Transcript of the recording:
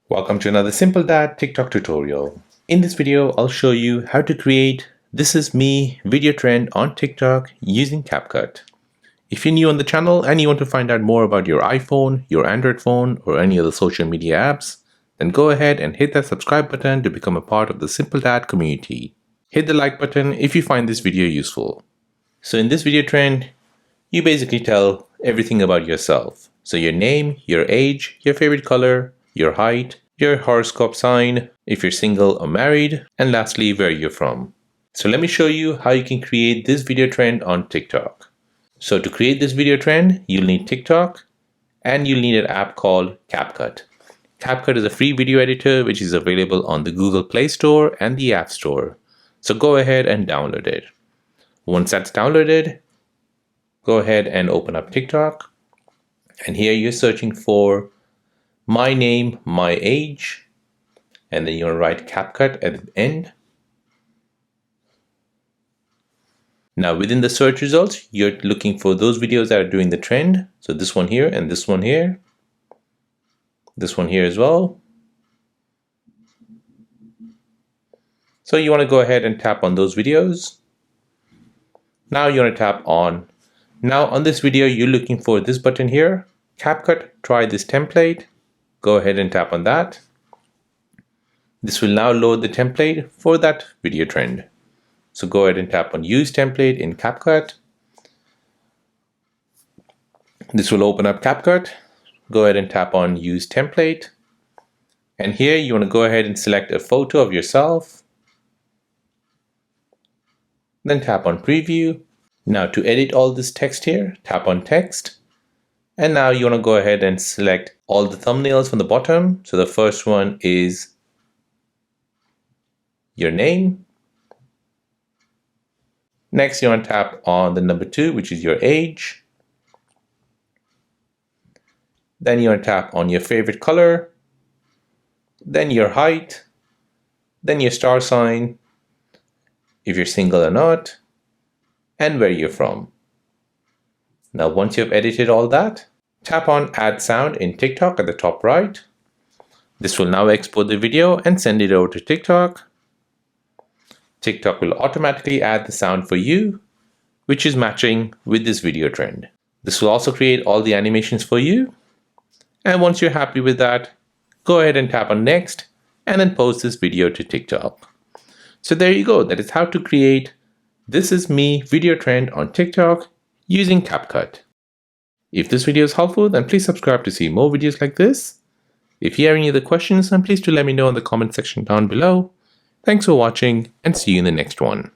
Welcome to another Simple Dad TikTok tutorial. In this video, I'll show you how to create "This is me" video trend on TikTok using Capcut. If you're new on the channel and you want to find out more about your iPhone, your Android phone, or any other social media apps, then go ahead and hit that subscribe button to become a part of the Simple Dad community. Hit the like button if you find this video useful. So in this video trend, you basically tell everything about yourself. So your name, your age, your favorite color, your height, your horoscope sign, if you're single or married, and lastly, where you're from. So let me show you how you can create this video trend on TikTok. So to create this video trend, you'll need TikTok and you'll need an app called Capcut. Capcut is a free video editor which is available on the Google Play Store and the App Store. So go ahead and download it. Once that's downloaded, go ahead and open up TikTok. And here you're searching for my name, my age, and then you'll write Capcut at the end. Now within the search results, you're looking for those videos that are doing the trend. So this one here and this one here. This one here as well. So you want to go ahead and tap on those videos. Now you want to tap on. Now on this video, you're looking for this button here, Capcut, try this template. Go ahead and tap on that. This will now load the template for that video trend. So go ahead and tap on Use Template in Capcut. This will open up Capcut. Go ahead and tap on Use Template. And here you want to go ahead and select a photo of yourself. Then tap on Preview. Now to edit all this text here, tap on Text. And now you want to go ahead and select all the thumbnails from the bottom. So the first one is your name. Next, you want to tap on the number 2, which is your age. Then you want to tap on your favorite color. Then your height. Then your star sign, if you're single or not, and where you're from. Now, once you've edited all that, tap on Add Sound in TikTok at the top right. This will now export the video and send it over to TikTok. TikTok will automatically add the sound for you, which is matching with this video trend. This will also create all the animations for you. And once you're happy with that, go ahead and tap on Next and then post this video to TikTok. So there you go. That is how to create "This is me" video trend on TikTok using Capcut. If this video is helpful, then please subscribe to see more videos like this. If you have any other questions, then please do let me know in the comment section down below. Thanks for watching and see you in the next one.